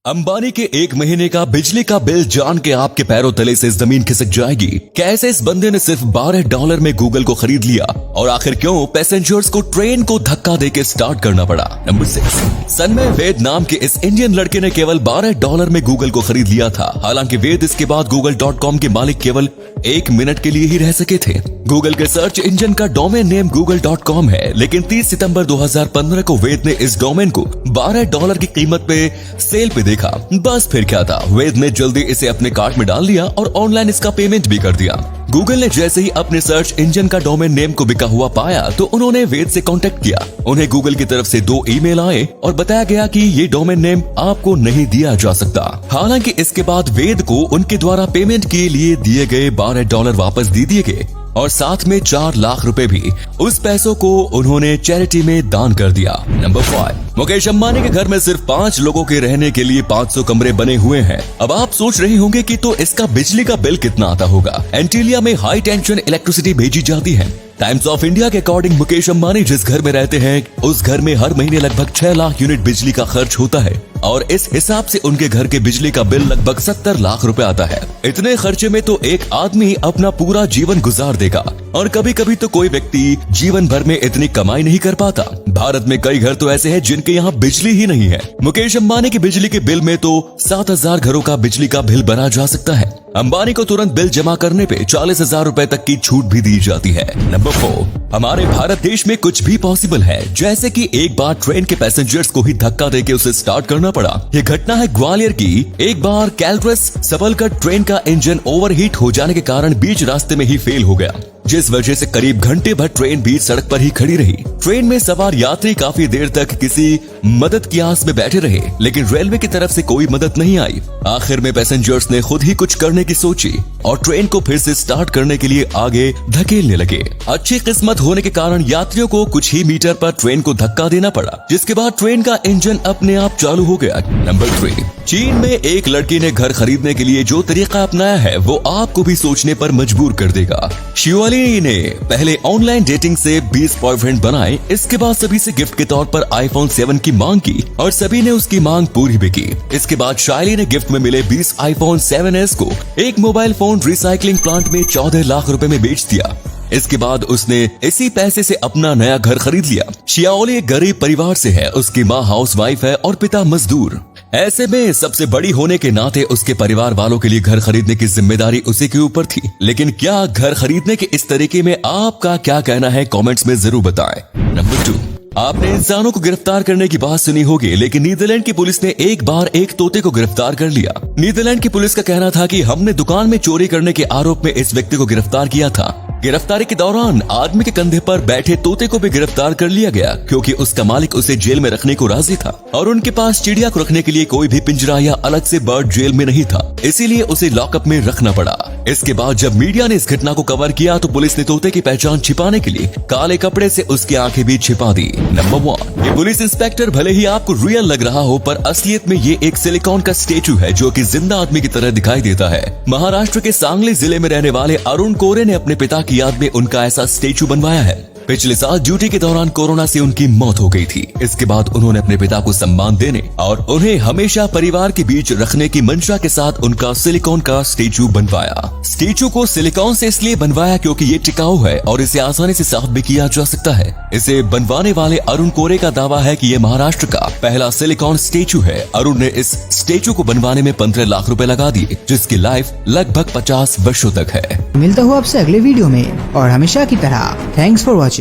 अंबानी के 1 महीने का बिजली का बिल जान के आपके पैरों तले से जमीन खिसक जाएगी। कैसे इस बंदे ने सिर्फ $12 में गूगल को खरीद लिया और आखिर क्यों पैसेंजर्स को ट्रेन को धक्का देके स्टार्ट करना पड़ा। नंबर 6, सन्मय वेद नाम के इस इंडियन लड़के ने केवल $12 में गूगल को खरीद लिया था। हालांकि वेद इसके बाद google.com के मालिक केवल 1 मिनट के लिए ही रह सके थे। गूगल के सर्च इंजन का डोमेन नेम google.com है, लेकिन 30 सितंबर 2015 को वेद ने इस डोमेन को $12 की कीमत पे सेल पे देखा। बस फिर क्या था, वेद ने जल्दी इसे अपने कार्ट में डाल लिया और ऑनलाइन इसका पेमेंट भी कर दिया। गूगल ने जैसे ही अपने सर्च इंजन का डोमेन नेम को बिका हुआ पाया तो उन्होंने वेद से कांटेक्ट किया। उन्हें गूगल की तरफ से 2 ईमेल आए और बताया गया कि ये डोमेन नेम आपको नहीं दिया जा सकता। हालांकि इसके बाद वेद को उनके द्वारा पेमेंट के लिए दिए गए $12 वापस दे दिए गए और साथ में 4 लाख रुपए भी। उस पैसों को उन्होंने चैरिटी में दान कर दिया। नंबर 5, मुकेश अंबानी के घर में सिर्फ 5 लोगों के रहने के लिए 500 कमरे बने हुए हैं। अब आप सोच रहे होंगे कि तो इसका बिजली का बिल कितना आता होगा। एंटीलिया में हाई टेंशन इलेक्ट्रिसिटी भेजी जाती है। टाइम्स ऑफ इंडिया के अकॉर्डिंग मुकेश अंबानी जिस घर में रहते हैं उस घर में हर महीने लगभग 6 लाख यूनिट बिजली का खर्च होता है और इस हिसाब से उनके घर के बिजली का बिल लगभग 70 लाख रुपए आता है। इतने खर्चे में तो एक आदमी अपना पूरा जीवन गुजार देगा और कभी कभी तो कोई व्यक्ति जीवन भर में इतनी कमाई नहीं कर पाता। भारत में कई घर तो ऐसे हैं जिनके यहाँ बिजली ही नहीं है। मुकेश अंबानी की बिजली के बिल में तो 7,000 घरों का बिजली का बिल भरा जा सकता है। अंबानी को तुरंत बिल जमा करने पे 40,000 रुपए तक की छूट भी दी जाती है। नंबर 4, हमारे भारत देश में कुछ भी पॉसिबल है, जैसे कि एक बार ट्रेन के पैसेंजर्स को ही धक्का देके उसे स्टार्ट करना पड़ा। ये घटना है ग्वालियर की। एक बार कैलट्रस सबलगढ़ ट्रेन का इंजन ओवरहीट हो जाने के कारण बीच रास्ते में ही फेल हो गया, जिस वजह से करीब घंटे भर ट्रेन बीच सड़क पर ही खड़ी रही। ट्रेन में सवार यात्री काफी देर तक किसी मदद की आस में बैठे रहे, लेकिन रेलवे की तरफ से कोई मदद नहीं आई। आखिर में पैसेंजर्स ने खुद ही कुछ करने की सोची और ट्रेन को फिर से स्टार्ट करने के लिए आगे धकेलने लगे। अच्छी किस्मत होने के कारण यात्रियों को कुछ ही मीटर पर ट्रेन को धक्का देना पड़ा, जिसके बाद ट्रेन का इंजन अपने आप चालू हो गया। नंबर 3, चीन में एक लड़की ने घर खरीदने के लिए जो तरीका अपनाया है वो आपको भी सोचने पर मजबूर कर देगा। शिवाली ने पहले ऑनलाइन डेटिंग से 20 बॉयफ्रेंड बनाए, इसके बाद सभी से गिफ्ट के तौर पर iPhone 7 की मांग की और सभी ने उसकी मांग पूरी भी की। इसके बाद शायली ने गिफ्ट में मिले 20 iPhone 7s को एक मोबाइल फोन रिसाइकलिंग प्लांट में 14 लाख रुपए में बेच दिया। इसके बाद उसने इसी पैसे से अपना नया घर खरीद लिया। शियाओली एक गरीब परिवार से है, उसकी माँ हाउसवाइफ है और पिता मजदूर। ऐसे में सबसे बड़ी होने के नाते उसके परिवार वालों के लिए घर खरीदने की जिम्मेदारी उसी के ऊपर थी। लेकिन क्या घर खरीदने के इस तरीके में आपका क्या कहना है, कमेंट्स में जरूर बताएं। नंबर 2, आपने इंसानों को गिरफ्तार करने की बात सुनी होगी, लेकिन नीदरलैंड की पुलिस ने एक बार एक तोते को गिरफ्तार कर लिया। नीदरलैंड की पुलिस का कहना था कि हमने दुकान में चोरी करने के आरोप में इस व्यक्ति को गिरफ्तार किया था। गिरफ्तारी के दौरान आदमी के कंधे पर बैठे तोते को भी गिरफ्तार कर लिया गया, क्योंकि उसका मालिक उसे जेल में रखने को राजी था और उनके पास चिड़िया को रखने के लिए कोई भी पिंजरा या अलग से बर्ड जेल में नहीं था, इसीलिए उसे लॉकअप में रखना पड़ा। इसके बाद जब मीडिया ने इस घटना को कवर किया तो पुलिस ने तोते की पहचान छिपाने के लिए काले कपड़े से उसकी आंखें भी छिपा दी। नंबर 1, ये पुलिस इंस्पेक्टर भले ही आपको रियल लग रहा हो, पर असलियत में ये एक सिलिकॉन का स्टेचू है जो कि जिंदा आदमी की तरह दिखाई देता है। महाराष्ट्र के सांगली जिले में रहने वाले अरुण कोरे ने अपने पिता की याद में उनका ऐसा स्टेचू बनवाया है। पिछले साल ड्यूटी के दौरान कोरोना से उनकी मौत हो गई थी। इसके बाद उन्होंने अपने पिता को सम्मान देने और उन्हें हमेशा परिवार के बीच रखने की मंशा के साथ उनका सिलिकॉन का स्टेचू बनवाया। स्टेचू को सिलिकॉन से इसलिए बनवाया क्योंकि ये टिकाऊ है और इसे आसानी से साफ भी किया जा सकता है। इसे बनवाने वाले अरुण कोरे का दावा है कि ये महाराष्ट्र का पहला सिलिकॉन स्टेचू है। अरुण ने इस स्टेचू को बनवाने में 15 लाख रुपए लगा दिए, जिसकी लाइफ लगभग 50 वर्षों तक है। मिलता हूँ आपसे अगले वीडियो में और हमेशा की तरह थैंक्स फॉर वॉचिंग।